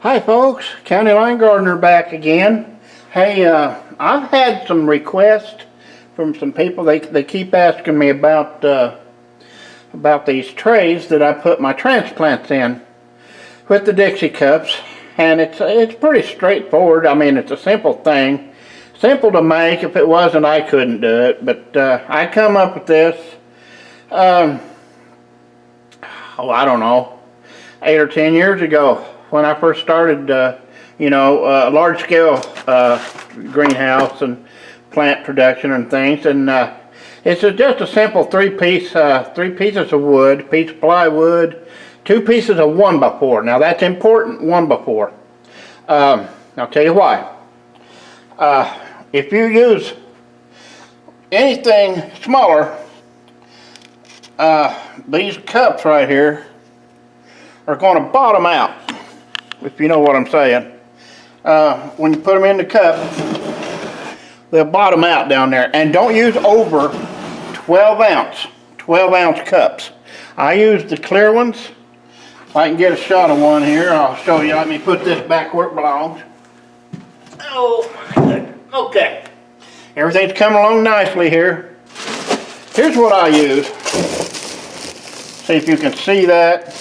Hi folks, County Line Gardener back again. Hey, I've had some requests from some people. They keep asking me about these trays that I put my transplants in with the Dixie cups, and it's pretty straightforward. I mean, it's a simple thing, simple to make. If it wasn't, I couldn't do it. But I come up with this. I don't know, 8 or 10 years ago, when I first started, large-scale greenhouse and plant production and things. And it's just a simple three pieces of wood, piece of plywood, 2 pieces of 1x4. Now that's important, 1x4. I'll tell you why. If you use anything smaller, these cups right here are going to bottom out, if you know what I'm saying. When you put them in the cup, they'll bottom out down there. And don't use over 12 ounce cups. I use the clear ones. If I can get a shot of one here, I'll show you. Let me put this back where it belongs. Oh, okay. Everything's coming along nicely here. Here's what I use. See if you can see that.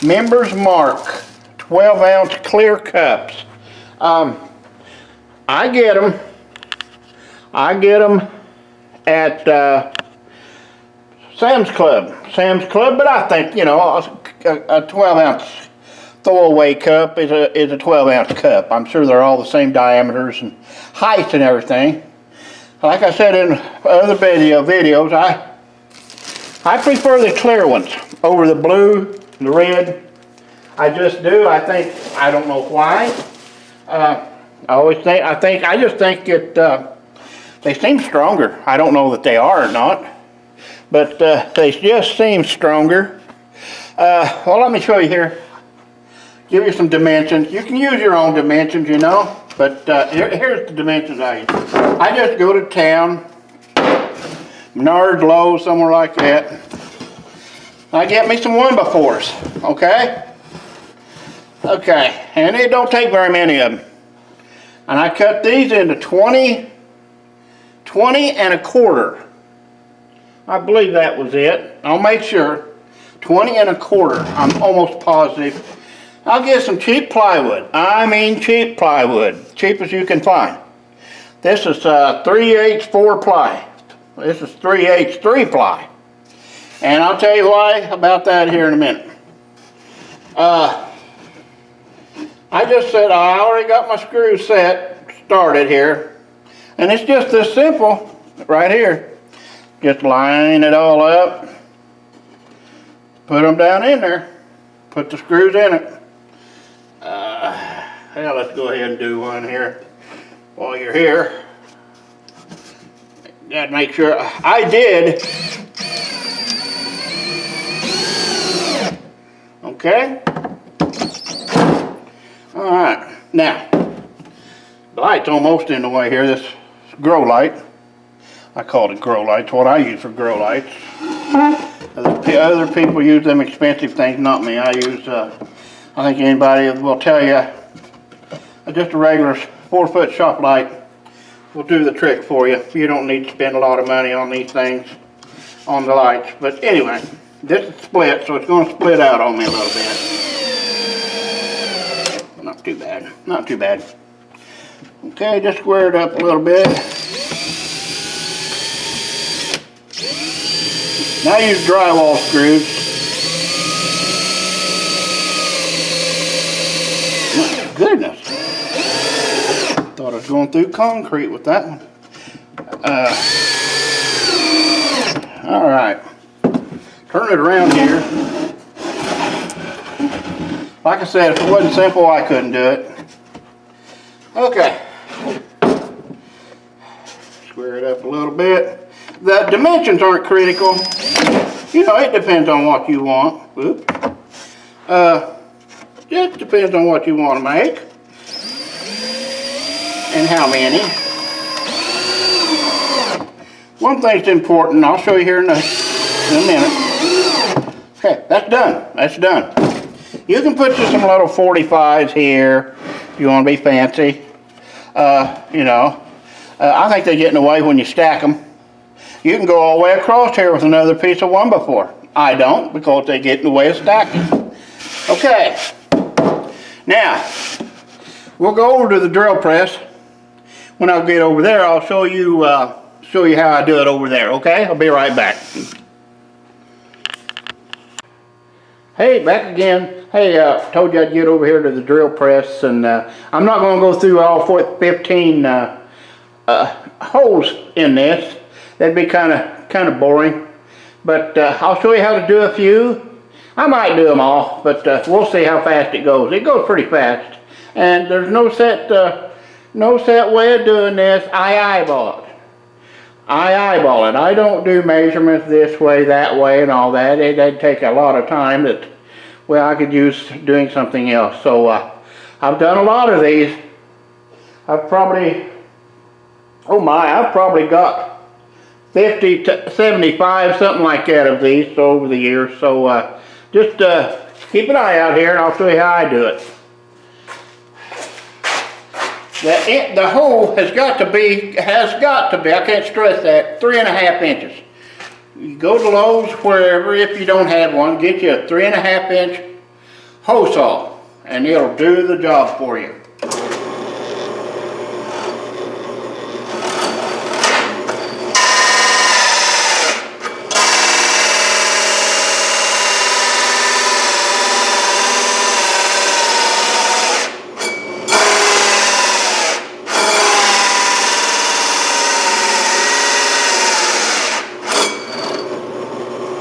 Members Mark 12 ounce clear cups. I get them at Sam's Club, but I think, you know, a 12 ounce throwaway cup is a 12 ounce cup. I'm sure they're all the same diameters and heights and everything. Like I said in other videos, I prefer the clear ones over the blue, the red. I just do. I don't know why. I just think they seem stronger. I don't know that they are or not, but they just seem stronger. Well, let me show you here. Give you some dimensions. You can use your own dimensions, you know, but here's the dimensions I use. I just go to town, Menards, Lowe's, somewhere like that. I get me some 1x4s, okay? Okay, and it don't take very many of them. And I cut these into 20 and a quarter. I believe that was it. I'll make sure. 20 and a quarter, I'm almost positive. I'll get some cheap plywood. I mean cheap plywood, cheap as you can find. This is 3/8 4 ply. This is 3/8 3 ply. And I'll tell you why about that here in a minute. I just said I already got my screws started here. And it's just this simple right here. Just line it all up. Put them down in there. Put the screws in it. Let's go ahead and do one here while you're here. Gotta make sure I did. Okay. All right. Now, the light's almost in the way here. This grow light. I call it grow light. It's what I use for grow lights. Other people use them expensive things, not me. I use, I think anybody will tell you, just a regular 4-foot shop light will do the trick for you. You don't need to spend a lot of money on these things, on the lights. But anyway, this is split, so it's going to split out on me a little bit. Not too bad, not too bad. Okay, just square it up a little bit. Now use drywall screws. My goodness. Thought I was going through concrete with that one. All right. Turn it around here. Like I said, if it wasn't simple, I couldn't do it. Okay. Square it up a little bit. The dimensions aren't critical. You know, it depends on what you want. Oops. Just depends on what you want to make. And how many. One thing's important, I'll show you here in a minute. Okay, that's done. That's done. You can put just some little 45s here if you want to be fancy. You know, I think they get in the way when you stack them. You can go all the way across here with another piece of 1x4. I don't, because they get in the way of stacking. Okay. Now, we'll go over to the drill press. When I get over there, I'll show you how I do it over there. Okay? I'll be right back. Hey, back again. Hey, told you I'd get over here to the drill press, and I'm not going to go through all 15 holes in this. That'd be kind of boring. But I'll show you how to do a few. I might do them all, but we'll see how fast it goes. It goes pretty fast, and there's no set way of doing this. I eyeball it. I don't do measurements this way, that way, and all that. It'd take a lot of time that, well, I could use doing something else. So I've done a lot of these. I've probably got 50 to 75, something like that, of these over the years. So just keep an eye out here, and I'll show you how I do it. The hole has got to be, I can't stress that, 3.5 inches. You go to Lowe's, wherever, if you don't have one, get you a 3.5 inch hole saw, and it'll do the job for you.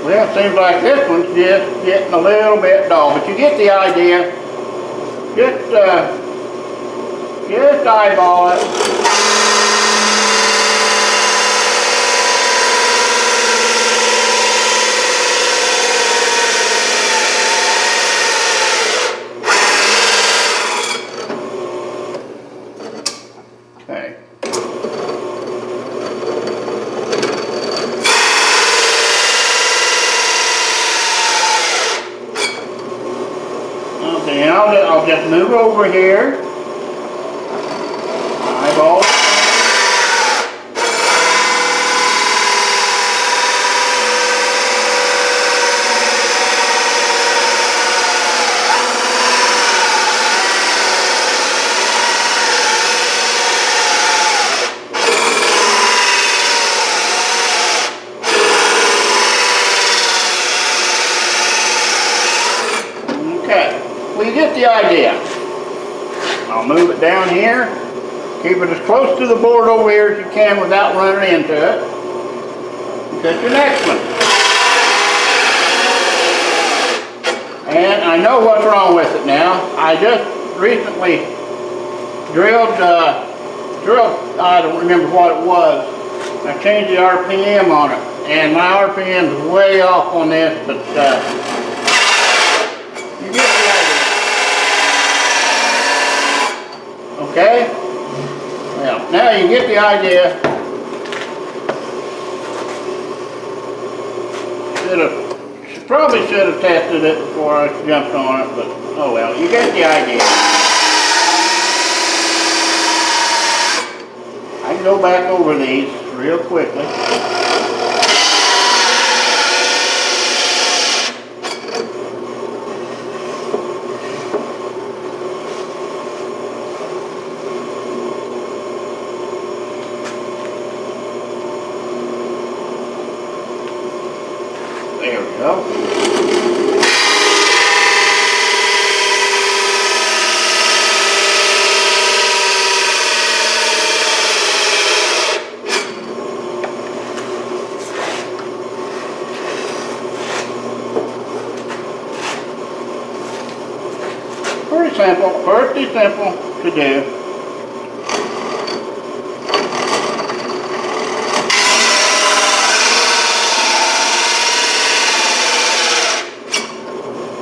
Well, it seems like this one's just getting a little bit dull, but you get the idea. Just eyeball it. Okay. Okay, I'll just move over here. Eyeball it. Well, you get the idea. I'll move it down here. Keep it as close to the board over here as you can without running into it. Get your next one. And I know what's wrong with it now. I just recently drilled, I don't remember what it was. I changed the RPM on it. And my RPM is way off on this, but you get the idea. Okay? Well, now you get the idea. Probably should have tested it before I jumped on it, but oh well, you get the idea. I can go back over these real quickly. There we go. Pretty simple to do.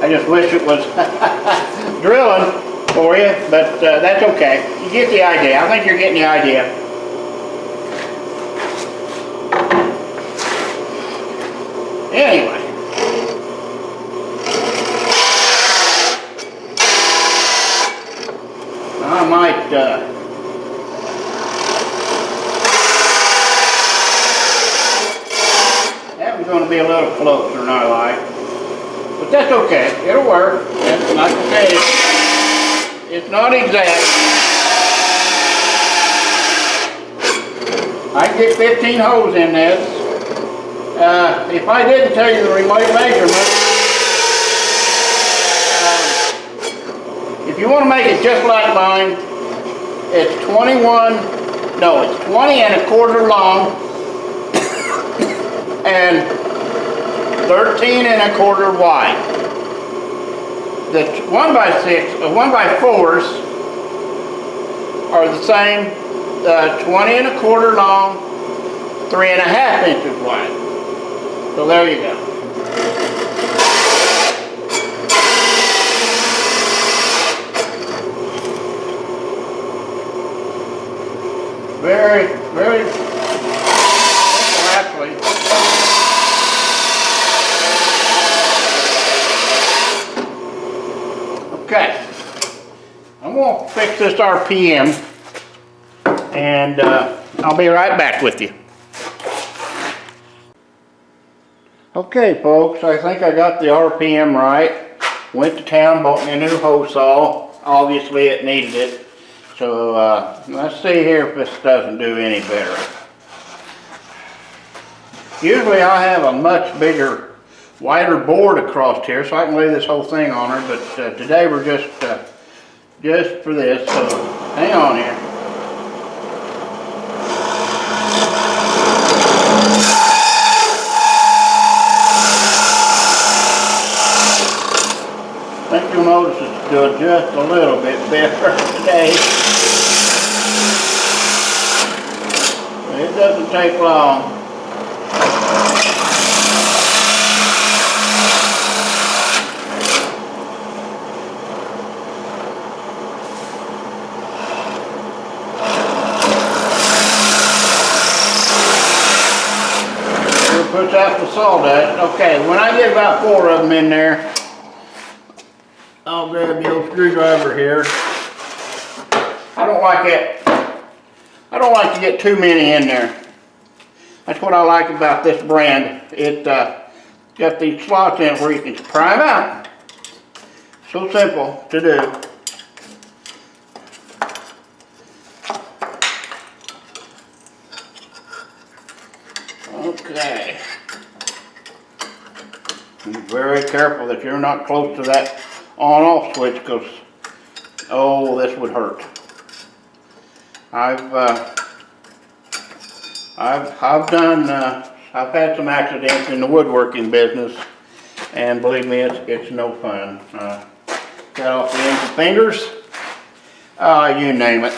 I just wish it was drilling for you, but that's okay. You get the idea. I think you're getting the idea. Anyway. might that was going to be a little closer than I like, but that's okay. It'll work. And like I said, it's not exact. I can get 15 holes in this. If I didn't tell you the remote measurement, if you want to make it just like mine, it's 20 and a quarter long and 13 and a quarter wide. The 1x4s are the same, 20 and a quarter long, 3.5 inches wide. So there you go. Very, very simple actually. Okay. I'm going to fix this RPM and I'll be right back with you. Okay folks, I think I got the RPM right. Went to town, bought me a new hose saw. Obviously it needed it. So let's see here if this doesn't do any better. Usually I have a much bigger, wider board across here so I can lay this whole thing on her, but today we're just for this, so hang on here. I think you'll notice it's doing just a little bit better today. It doesn't take long. It puts out the sawdust. Okay, when I get about 4 of them in there, I'll grab the old screwdriver here. I don't like to get too many in there. That's what I like about this brand. It got these slots in it where you can pry them out. So simple to do. Okay. Be very careful that you're not close to that on-off switch, because oh, this would hurt. I've had some accidents in the woodworking business, and believe me, it's no fun. Cut off the ends of fingers, you name it.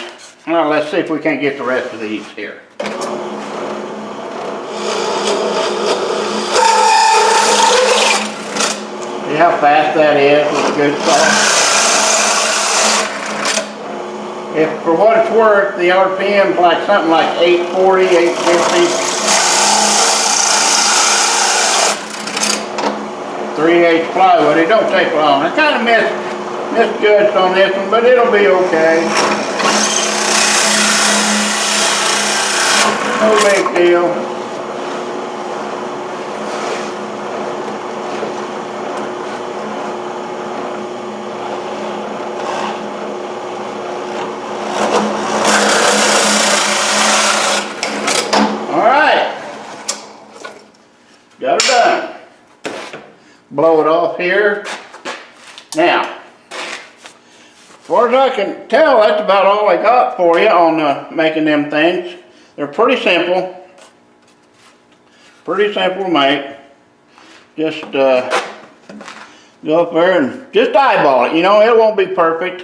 Well, let's see if we can't get the rest of these here. See how fast that is with a good saw? If, for what it's worth, the RPM's like something like 840, 850. 3/8 plywood, it don't take long. I kind of misjudged on this one, but it'll be okay. No big deal. Got it done. Blow it off here. Now, as far as I can tell, that's about all I got for you on making them things. They're pretty simple. Pretty simple to make. Just go up there and just eyeball it. You know, it won't be perfect,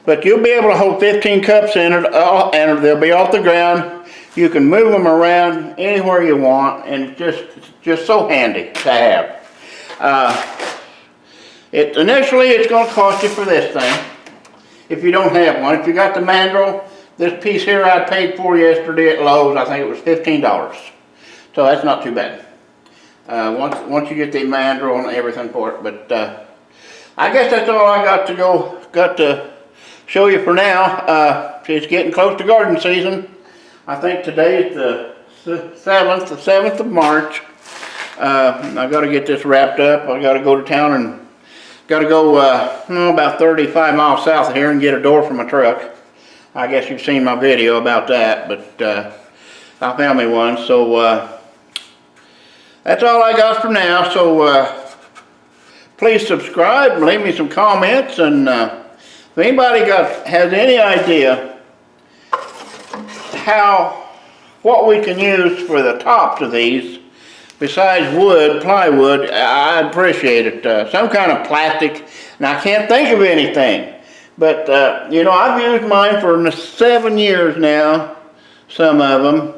but you'll be able to hold 15 cups in it, and they'll be off the ground. You can move them around anywhere you want, and it's just so handy to have. Initially, it's going to cost you for this thing, if you don't have one. If you got the mandrel, this piece here I paid for yesterday at Lowe's, I think it was $15. So that's not too bad. Once you get the mandrel and everything for it. But I guess that's all I got to show you for now. It's getting close to garden season. I think today is the 7th of March. I got to get this wrapped up. I got to go to town and got to go about 35 miles south of here and get a door for my truck. I guess you've seen my video about that, but I found me one. So that's all I got for now. So please subscribe, leave me some comments, and if anybody has any idea what we can use for the tops of these, besides wood, plywood, I'd appreciate it. Some kind of plastic, and I can't think of anything. But, you know, I've used mine for 7 years now, some of them,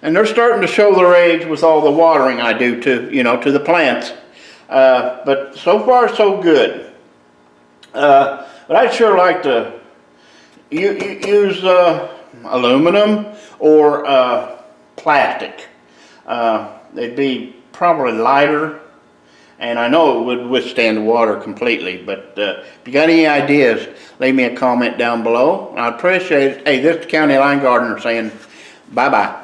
and they're starting to show their age with all the watering I do to the plants. But so far, so good. But I'd sure like to use aluminum or plastic. They'd be probably lighter, and I know it would withstand the water completely. But if you got any ideas, leave me a comment down below. I appreciate it. Hey, this is County Line Gardener saying bye-bye.